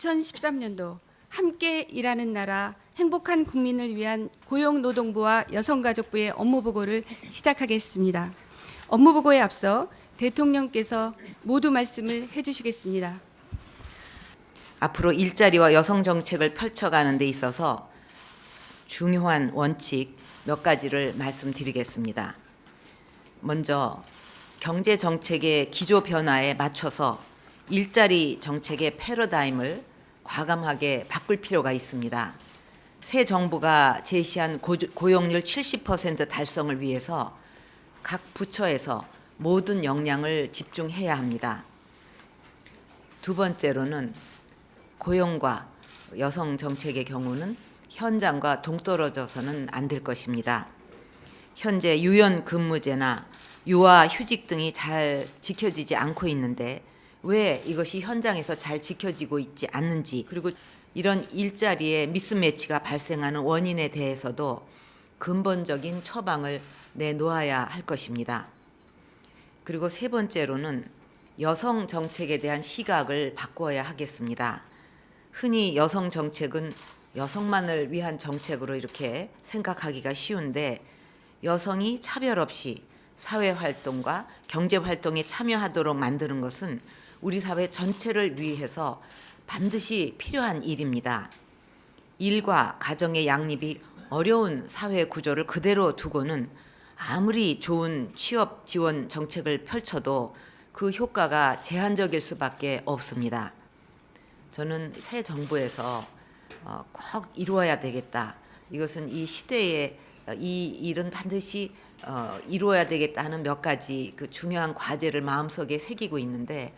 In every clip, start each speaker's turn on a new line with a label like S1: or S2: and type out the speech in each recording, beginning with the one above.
S1: 2013년도 함께 일하는 나라 행복한 국민을 위한 고용노동부와 여성가족부의 업무보고를 시작하겠습니다. 업무보고에 앞서 대통령께서 모두 말씀을 해주시겠습니다.
S2: 앞으로 일자리와 여성 정책을 펼쳐가는 데 있어서 중요한 원칙 몇 가지를 말씀드리겠습니다. 먼저 경제 정책의 기조 변화에 맞춰서 일자리 정책의 패러다임을 과감하게 바꿀 필요가 있습니다. 새 정부가 제시한 고용률 70% 달성을 위해서 각 부처에서 모든 역량을 집중해야 합니다. 두 번째로는 고용과 여성 정책의 경우는 현장과 동떨어져서는 안 될 것입니다. 현재 유연 근무제나 유아 휴직 등이 잘 지켜지지 않고 있는데 왜 이것이 현장에서 잘 지켜지고 있지 않는지, 그리고 이런 일자리에 미스매치가 발생하는 원인에 대해서도 근본적인 처방을 내놓아야 할 것입니다. 그리고 세 번째로는 여성 정책에 대한 시각을 바꿔야 하겠습니다. 흔히 여성 정책은 여성만을 위한 정책으로 이렇게 생각하기가 쉬운데, 여성이 차별 없이 사회활동과 경제활동에 참여하도록 만드는 것은 우리 사회 전체를 위해서 반드시 필요한 일입니다. 일과 가정의 양립이 어려운 사회 구조를 그대로 두고는 아무리 좋은 취업 지원 정책을 펼쳐도 그 효과가 제한적일 수밖에 없습니다. 저는 새 정부에서 꼭 이루어야 되겠다. 이것은 이 시대에 이 일은 반드시 이루어야 되겠다 하는 몇 가지 그 중요한 과제를 마음속에 새기고 있는데,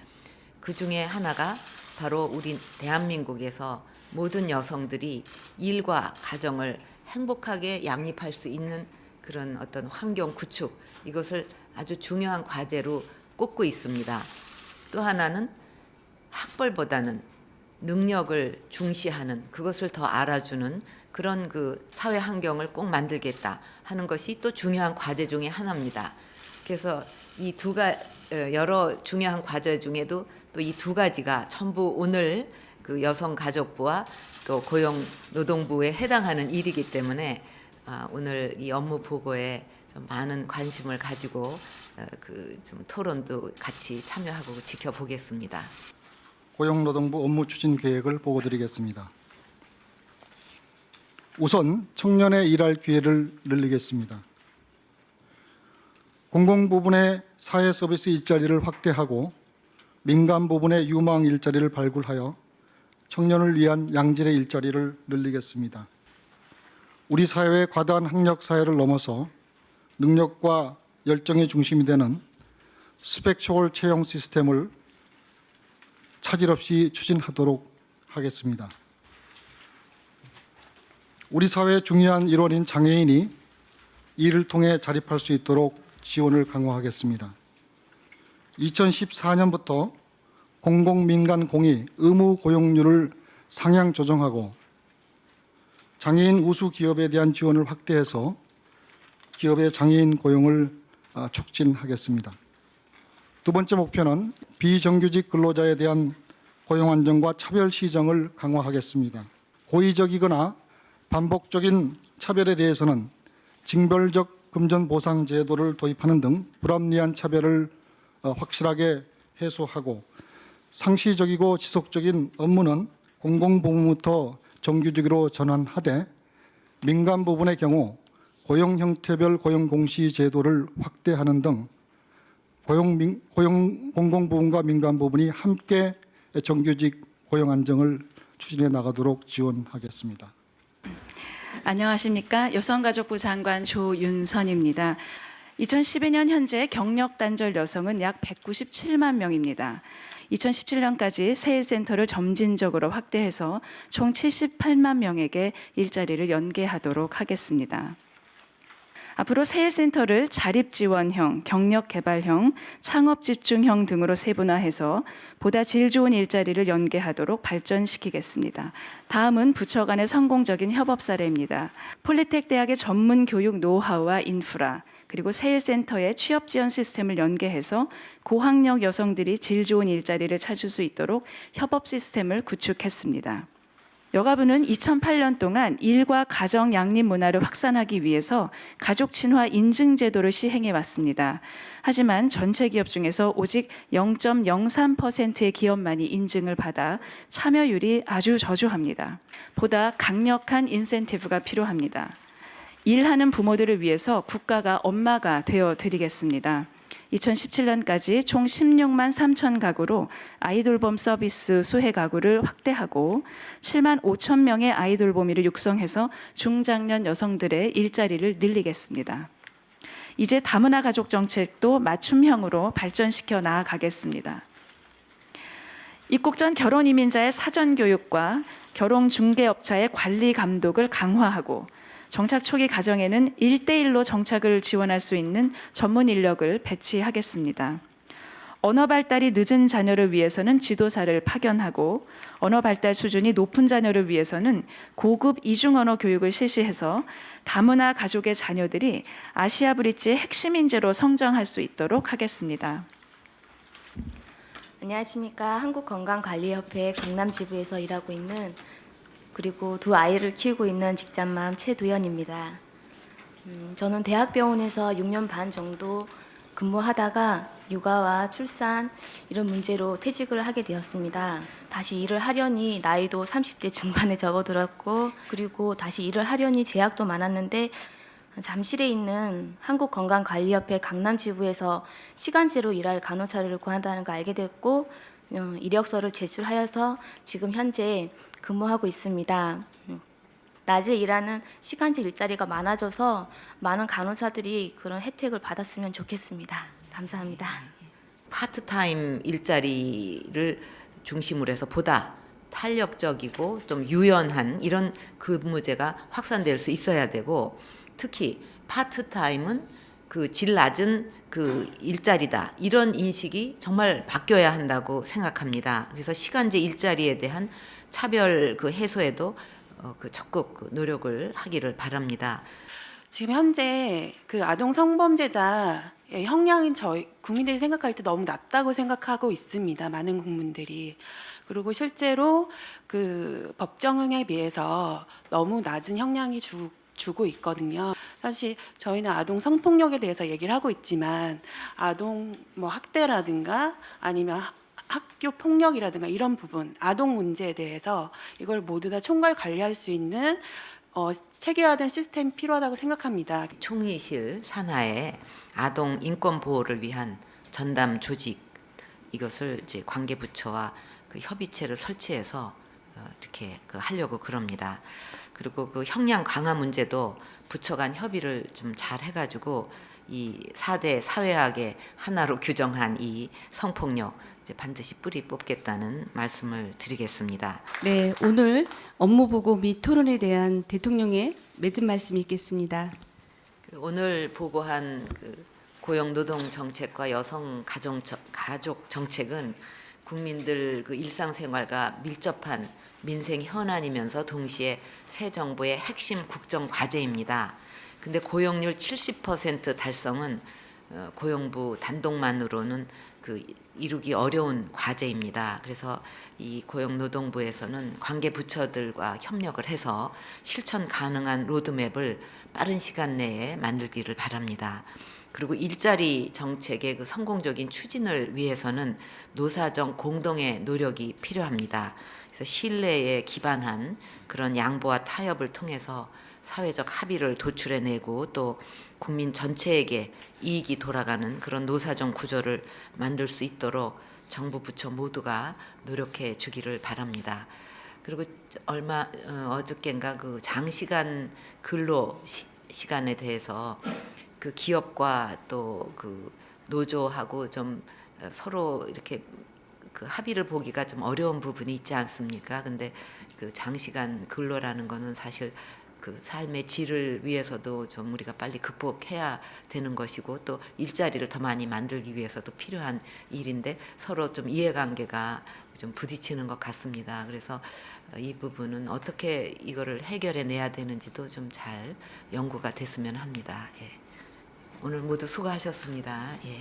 S2: 그 중에 하나가 바로 우리 대한민국에서 모든 여성들이 일과 가정을 행복하게 양립할 수 있는 그런 어떤 환경 구축, 이것을 아주 중요한 과제로 꼽고 있습니다. 또 하나는 학벌보다는 능력을 중시하는, 그것을 더 알아주는 그런 그 사회 환경을 꼭 만들겠다 하는 것이 또 중요한 과제 중에 하나입니다. 그래서 이 여러 중요한 과제 중에도 또 이 두 가지가 전부 오늘 그 여성가족부와 또 고용노동부에 해당하는 일이기 때문에 오늘 이 업무 보고에 좀 많은 관심을 가지고 그 좀 토론도 같이 참여하고 지켜보겠습니다.
S3: 고용노동부 업무 추진 계획을 보고드리겠습니다. 우선 청년의 일할 기회를 늘리겠습니다. 공공부문의 사회서비스 일자리를 확대하고 민간 부분의 유망 일자리를 발굴하여 청년을 위한 양질의 일자리를 늘리겠습니다. 우리 사회의 과다한 학력 사회를 넘어서 능력과 열정이 중심이 되는 스펙 초월 채용 시스템을 차질 없이 추진하도록 하겠습니다. 우리 사회의 중요한 일원인 장애인이 이를 통해 자립할 수 있도록 지원을 강화하겠습니다. 2014년부터 공공민간 공의 의무 고용률을 상향 조정하고 장애인 우수 기업에 대한 지원을 확대해서 기업의 장애인 고용을 촉진하겠습니다. 두 번째 목표는 비정규직 근로자에 대한 고용 안정과 차별 시정을 강화하겠습니다. 고의적이거나 반복적인 차별에 대해서는 징벌적 금전 보상 제도를 도입하는 등 불합리한 차별을 확실하게 해소하고, 상시적이고 지속적인 업무는 공공부문부터 정규직으로 전환하되 민간 부분의 경우 고용 형태별 고용 공시 제도를 확대하는 등 공공부문과 민간 부분이 함께 정규직 고용 안정을 추진해 나가도록 지원하겠습니다.
S4: 안녕하십니까. 여성가족부 장관 조윤선입니다. 2012년 현재 경력 단절 여성은 약 197만 명입니다. 2017년까지 세일센터를 점진적으로 확대해서 총 78만 명에게 일자리를 연계하도록 하겠습니다. 앞으로 세일센터를 자립지원형, 경력개발형, 창업집중형 등으로 세분화해서 보다 질 좋은 일자리를 연계하도록 발전시키겠습니다. 다음은 부처 간의 성공적인 협업 사례입니다. 폴리텍 대학의 전문 교육 노하우와 인프라, 그리고 세일센터의 취업 지원 시스템을 연계해서 고학력 여성들이 질 좋은 일자리를 찾을 수 있도록 협업 시스템을 구축했습니다. 여가부는 2008년 동안 일과 가정 양립 문화를 확산하기 위해서 가족 친화 인증 제도를 시행해 왔습니다. 하지만 전체 기업 중에서 오직 0.03%의 기업만이 인증을 받아 참여율이 아주 저조합니다. 보다 강력한 인센티브가 필요합니다. 일하는 부모들을 위해서 국가가 엄마가 되어 드리겠습니다. 2017년까지 총 16만 3천 가구로 아이돌봄 서비스 수혜 가구를 확대하고 7만 5천 명의 아이돌봄이를 육성해서 중장년 여성들의 일자리를 늘리겠습니다. 이제 다문화 가족 정책도 맞춤형으로 발전시켜 나아가겠습니다. 입국 전 결혼 이민자의 사전 교육과 결혼 중개업자의 관리 감독을 강화하고 정착 초기 가정에는 1대1로 정착을 지원할 수 있는 전문 인력을 배치하겠습니다. 언어 발달이 늦은 자녀를 위해서는 지도사를 파견하고 언어 발달 수준이 높은 자녀를 위해서는 고급 이중 언어 교육을 실시해서 다문화 가족의 자녀들이 아시아 브릿지의 핵심 인재로 성장할 수 있도록 하겠습니다.
S5: 안녕하십니까. 한국건강관리협회 강남지부에서 일하고 있는 그리고 두 아이를 키우고 있는 직장맘 최두연입니다. 저는 대학병원에서 6년 반 정도 근무하다가 육아와 출산 이런 문제로 퇴직을 하게 되었습니다. 다시 일을 하려니 나이도 30대 중반에 접어들었고 그리고 다시 일을 하려니 제약도 많았는데 잠실에 있는 한국건강관리협회 강남지부에서 시간제로 일할 간호사를 구한다는 걸 알게 됐고 이력서를 제출하여서 지금 현재 근무하고 있습니다. 낮에 일하는 시간제 일자리가 많아져서 많은 간호사들이 그런 혜택을 받았으면 좋겠습니다. 감사합니다.
S2: 파트타임 일자리를 중심으로 해서 보다 탄력적이고 좀 유연한 이런 근무제가 확산될 수 있어야 되고 특히 파트타임은 그 질 낮은 그 일자리다 이런 인식이 정말 바뀌어야 한다고 생각합니다. 그래서 시간제 일자리에 대한 차별 그 해소에도 그 적극 그 노력을 하기를 바랍니다.
S6: 지금 현재 그 아동 성범죄자의 형량은 저희 국민들이 생각할 때 너무 낮다고 생각하고 있습니다. 많은 국민들이. 그리고 실제로 그 법정형에 비해서 너무 낮은 형량이 주고 있거든요. 사실 저희는 아동 성폭력에 대해서 얘기를 하고 있지만 아동 뭐 학대라든가 아니면 학교 폭력이라든가 이런 부분, 아동 문제에 대해서 이걸 모두 다 총괄 관리할 수 있는 체계화된 시스템이 필요하다고 생각합니다.
S2: 총리실 산하에 아동 인권 보호를 위한 전담 조직 이것을 이제 관계부처와 그 협의체를 설치해서 이렇게 그 하려고 그럽니다. 그리고 그 형량 강화 문제도 부처 간 협의를 좀 잘 해가지고 이 4대 사회학의 하나로 규정한 이 성폭력 이제 반드시 뿌리 뽑겠다는 말씀을 드리겠습니다.
S1: 네, 오늘 업무 보고 및 토론에 대한 대통령의 맺은 말씀이 있겠습니다.
S2: 오늘 보고한 그 고용 노동 정책과 여성 가족 정책은 국민들 그 일상생활과 밀접한 민생 현안이면서 동시에 새 정부의 핵심 국정 과제입니다. 근데 고용률 70% 달성은 고용부 단독만으로는 그 이루기 어려운 과제입니다. 그래서 이 고용노동부에서는 관계 부처들과 협력을 해서 실천 가능한 로드맵을 빠른 시간 내에 만들기를 바랍니다. 그리고 일자리 정책의 그 성공적인 추진을 위해서는 노사정 공동의 노력이 필요합니다. 그래서 신뢰에 기반한 그런 양보와 타협을 통해서 사회적 합의를 도출해내고 또 국민 전체에게 이익이 돌아가는 그런 노사정 구조를 만들 수 있도록 정부 부처 모두가 노력해 주기를 바랍니다. 그리고 어저께인가 그 장시간 근로 시간에 대해서 그 기업과 또 그 노조하고 좀 서로 이렇게 그 합의를 보기가 좀 어려운 부분이 있지 않습니까? 근데 그 장시간 근로라는 거는 사실 그 삶의 질을 위해서도 좀 우리가 빨리 극복해야 되는 것이고 또 일자리를 더 많이 만들기 위해서도 필요한 일인데 서로 좀 이해관계가 좀 부딪히는 것 같습니다. 그래서 이 부분은 어떻게 이거를 해결해 내야 되는지도 좀 잘 연구가 됐으면 합니다. 예. 오늘 모두 수고하셨습니다. 예.